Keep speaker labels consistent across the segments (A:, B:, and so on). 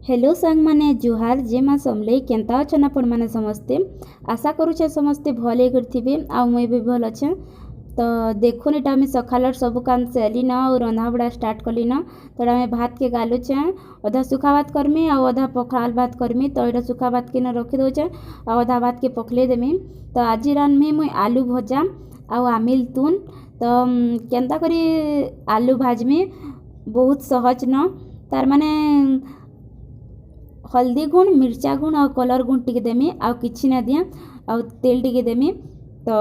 A: Hello सांग माने जुहार जे माँ समले केंता अछन आपण माने समस्ते आशा करूछे समस्ते भले करथिबे आ मुई भी भल अच्छे। तो देखुन एटा मैं सखालर सब काम सेली ना और रंधा बड़ा स्टार्ट कली ना। तो मैं भात के गालुचे अधा सुखा भात करमी आ अधा पखाल भात करमी। तो एटा सुखा भात के ना रखी दउचे आ अधा भात के पखले देमी। तो आज रानमी मुई आलू भजा आ आमिल तुन। तो केंता करी आलू भाजमी बहुत सहज न तार माने हल्दी गुण मिर्चा गुण और कलर गुण टी देमी आउ किसी ना दिया आउ तेल टी देमी। तो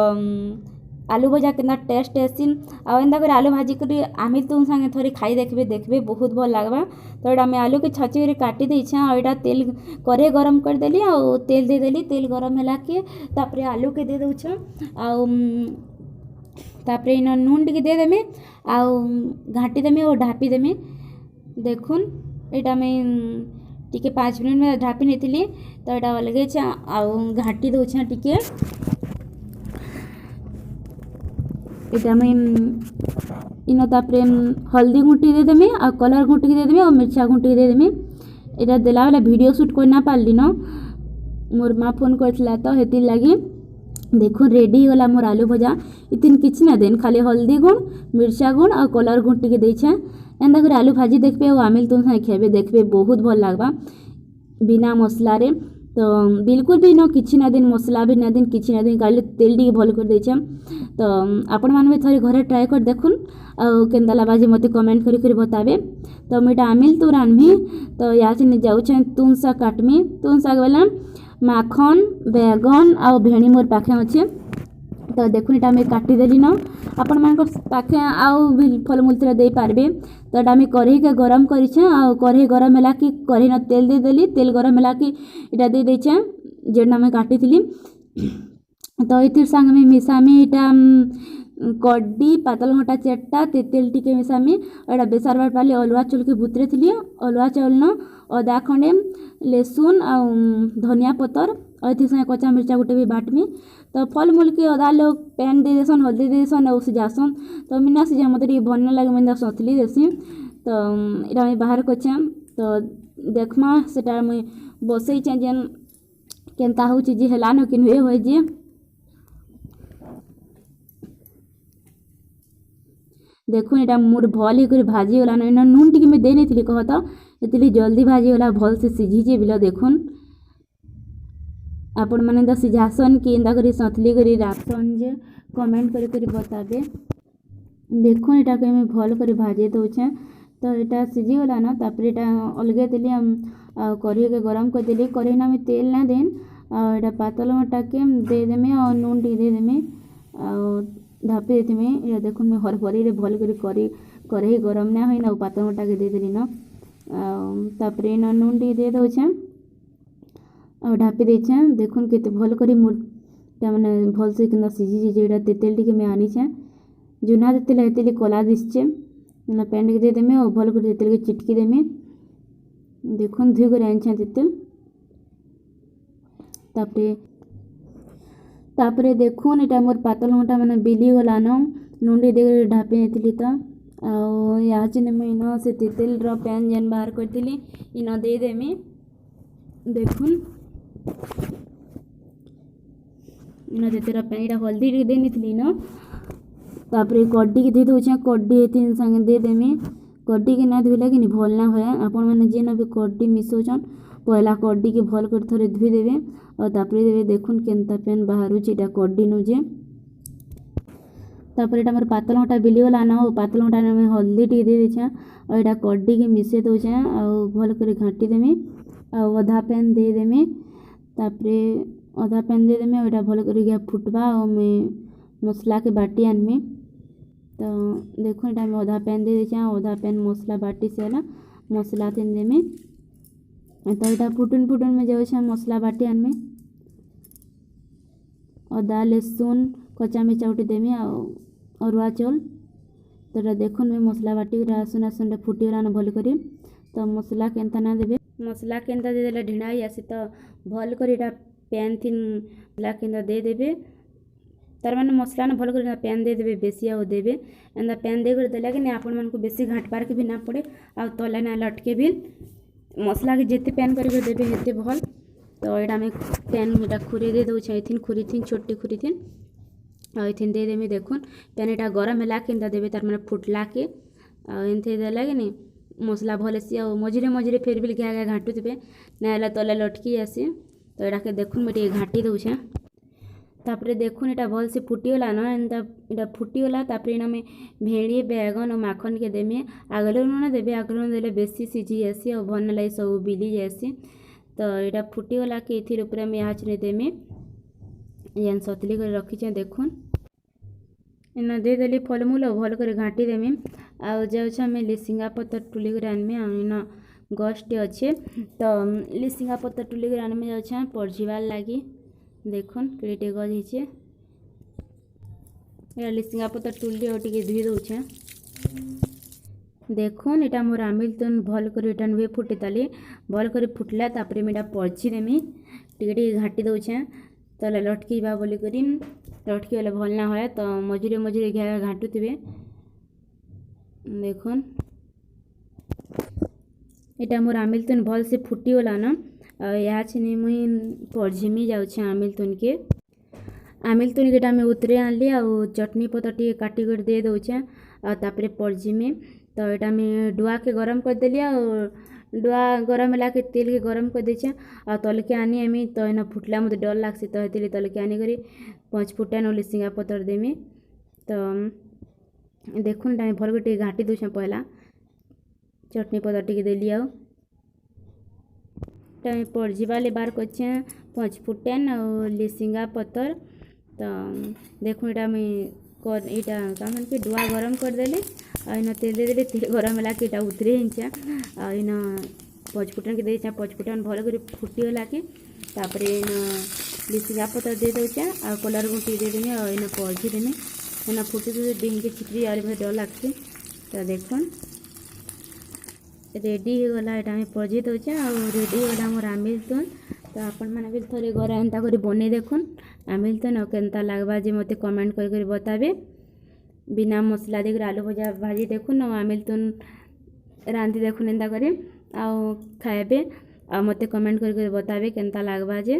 A: आलू भजा के टेस्ट आसी आंदा कर आलू भाजी कर आमिल तुम संगे थोड़ी खाई देखबे देखबे बहुत भल लगवा। तो यहाँ मैं आलू के छची कर काटी देछे आ एटा तेल करे गरम कर देली आ तेल दे देली तेल गरम होला के तापरे आलू के दे दउछ आ तापरे इन नून टी दे देमी आ घाटी देमी और ढापी देमी। देखुन एटा मैं टिके 5 मिनट में ढापी नहीं। तो यहाँ अलगे घाटी दौछे टिके यहाँ मैं इन तापर हल्दी गुंटी दे देमी आ कलर गुंटी दे देमी और मिर्चा गुंटी दे देमी। यहाँ देला वाला वीडियो शूट करना पारली न मोर माँ फोन करथिला तो हेति लगी देखो रेडी होला मोर आलू भजा इतन किछ ना देन खाली हल्दी गुण मिर्चा गुण और कलर गुण टिके देछे। एंदा कर आलू भाजी देखबे और आमिल तुम संगे खेबे देखबे बहुत भल लागबा बिना मसला रे। तो बिल्कुल भी न किछि ना दिन मसला भी ना दिन किछि ना दिन खाली तेल टी भल कर देछे। तो आपण मान भी थोड़ी घरे ट्राई कर देखुन आ केंदा लाबाजी मते कमेंट करी बताबे। तो मेटा आमिल तो रानमी तो या से जाउछे तुन सा काटमी तुन सा वाला माखन बैगन आ भेणी मोर पाखे अच्छे। तो देखुन एटा मैं काटी देली न आपण मान पाखे आउ भी फलमूल थोड़ा दे पारबे। तो एटा मैं कढ़ई के गरम करिछे आ कढ़ई गरम होला कि कढ़ई न तेल दे देली तेल गरम होला कि एटा दे देछे जेना मैं काटी थिली। तो इतिर संग में मिसामी एटा कड्डी पातल घंटा चेट्टा तेल टिके मिसामी एटा बेसार बाट पाली अलुआ चाउल के बुतरे थिली अलुआ चाउल न अदा खंडे लहसुन आ धनिया पतर और इतिर संगे कच्चा मिर्चा गुटे भी बाटमी। तो फल मूल के अदा लोग पैन दे देसन हल्दी दे देसन और सिजासन तो मिना सिजा मत भल न लगे मैं सतली देसी। तो इटा मैं बाहर करछे तो देखमा सेटा मैं बसई जेन केनता हो जे हेला न कि नुए होय जे देखो एटा मोर भल ही कर भाजी होला न नून टिके मैं दे नहीं कह तो इतनी जल्दी भाजी होला भल से सिझी जे बिल। देखुन आपण माने द सिझासन कि एंदा करी सतली करी राखसन जे कमेंट करी बताबे। देखुन एटा के मैं भल करी भाजी दउछे। तो एटा सिझी होला न तापर एटा अलगे देली कढ़ई के गरम कर देली कढ़ई ना मैं तेल ना देन आ एटा पातल घंटा के दे देमी और नून टी दे देमी और ढापी देमी। या देखुन मैं हरभरी रे भल करी कढ़ई गरम ना होई ना पातल घंटा के दे देली न तापर इन नून टी दे दउछे और ढापी देछे। देखुन केते भल करी मोर माने भल से किना सिझी जेड़ा तेल टी के मैं आनी छे जुना तेल हेतेली कला दिसछे ना पैन के दे देमी और भल कर तेल के चिटकी देमी। देखुन धुई कर आनछे तेल तापरे देखुन एटा मोर पातल घंटा माने बिली गला न नून टी दे ढापी नेथिली तो आ या चिने मैं इन से तेल रो पैन जेन बाहर करथिली इन दे देमी। देखुन इन तेरा पैन एटा हल्दी टी दे नेथिली न तापरे कड्डी के दे दउछे कड्डी तीन संगे दे देमी कड्डी के ना धुइले कि भल ना होए आपण माने जेन भी कड्डी मिसोचन पहला कड्डी के भल कर थोड़े धुई देबे और तापरे देबे। देखुन केनता पैन बाहरु एटा कड्डी नुजे तापर एटा मोर पातल घंटा बिली होला ना पातल घंटा में हल्दी टी दे देछे और एटा कड्डी के मिसे दउछे और भल कर घाटी देमी और आधा पैन दे देमी तापरे आधा पैन दे देमी और एटा भल कर फुटबा और मैं मसला के बाटी आनमी। तो देखो एटा मैं आधा पैन दे देछे आधा पैन मसला बाटी से ना मसला तीन देमी। तो एटा फुटुन में जाउछे मसला बाटी आनमी अदा लहसुन कच्चा मिर्चा उठी देमी और अरुआ चाउल। तो देखुन मैं मसला बाटी आसुन आसुन फुटी गला भल करी। तो मसला केनता ना देबे मसला केनता दे देला ढिणाई आसी तो भल कर एटा पैन थी मसला केनता दे देबे तार माने मसला न भल कर पैन दे देबे बेसी आ देबे एंदा पैन दे कर देला कि आपण मन को बेसी घाट पार के भी ना पड़े आ तले ना लटके भी। मसला के जिते पैन करके देवे हेते भल। तो यहाँ आम पैन यहाँ खुरी दे दूचे ये खुरी थी छोटी खुरी थी ये देदेमी देखुन पैन यहाँ गरम है कि देवे तार मैंने फुटला के एमती देला कि नहीं मसला भल सी आ मझे मझे फिर भी घा घा घाटुवे ना तले लटकी आसी। तो यहाँ के देखुन मुझे घाटी दूचे तापर देखुन यहाँ भल से फुटीगला न एंता फुटीगला तापर इन आम भेड़ी बैगन और माखन के देमी आगल लुण देवे आगल लुण देले बेसी सीझी जासी और भल लगे सब बिली जासी। तो यहाँ फुटीगला कि ये आम यहाँ चुनी देमी जेन सतली कर रखी देखुन इन देदेली फलमूल भल कर घाटी देमी आउ जाऊँ लिसिंगा पतर टुली कर आनमी इन गछटे अच्छे। तो लिसिंगा पतर टुली कर आनमी जाऊँ पड़जीवार लगी देखुन केटे गज हो लिसिंगा पतर टुली और टे धुई दूचे देखुन यहाँ मोर आमिल तुन भल कर नुहे फुटी ताली भल कर फुटला तापर मुझे पड़जी देमी टे घाटी दूचे तले लटकी बोलिक लटकी गले भल ना हुए। तो मझे मझे घा घाटुवे देखुन यहाँ मोर आमिल तुन भल से फुटीगला न यहाँ छे मुई पड़झिमी जाऊँ आमिल तुन के उतरे आनली आ चटनी पतर टे काटी कर दे दूचे तापर पड़झिमी। तो यहाँ डुआ के गरम कर देली डुआ गरम है कि तेल के गरम कर देचे आ तल के आनी आमी तो इन फुटला मत डर लगसी तो ये तल के आनी करी 5 फुटान लिसिंगा पतर देमी। तो देखुन भल कर घाटी दूचे पहला चटनी पतर टे देली पड़जीवाले बार करछे 5 फुटान और लिसिंगा पतर। तो देखो यहाँ मुझे यहाँ क्या मन कि डुआ गरम कर देली इन तेल दे देली तेल गरम है कि उतरे हिंचा इन 5 फुटान के देचे 5 फुटान भल कर फुटीगला कि तापर इन लिसिंगा पतर दे दूचे आ कलर गुटी दे देमी और इन पड़झी देमी इन फुटी डिंग के छिपरी आ डर लगती। तो देखुन रेडी हो गला यहाँ पड़झी दूचे आ रेडी होगा मोर आमिल तुन। तो आपण मैंने भी थोड़े घरे एंता कर बने देखुन आमिल तुन और केनता लगवा जे मते कमेंट कर बताबे बिना मसला देकर आलू भजा भाजी देखुन और आमिल तुन रांधि देखुन एंता करे आउ खाएबे आ मते कमेंट कर बताबे केनता लगवा जे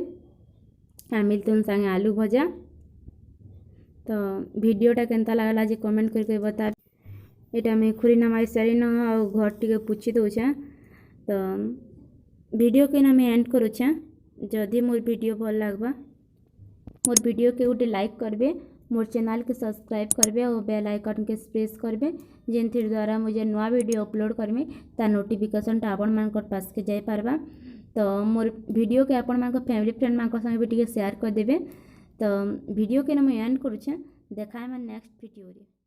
A: आमिल तुन संगे आलू भजा। तो वीडियोटा केनता लगला जे कमेंट कर बताबे। यहाँ मैं खुरी नमाई सारी न घर टे पुछि दूचे। तो वीडियो के ना मैं एंड करुचे जदि मोर वीडियो भल लगवा मोर वीडियो के गोटे लाइक करबे मोर चैनल के सब्सक्राइब करबे और बेल आइकन के प्रेस करबे जेन द्वारा मुझे नवा वीडियो अपलोड करमी ता नोटिफिकेशन आपण मान पास के जाई पारबा। तो मोर वीडियो के आपण मान फैमिली फ्रेंड मान संगे भी टिके शेयर कर देबे। तो वीडियो के ना मैं एंड करुचे देखाए मैं नेक्स्ट वीडियो रे।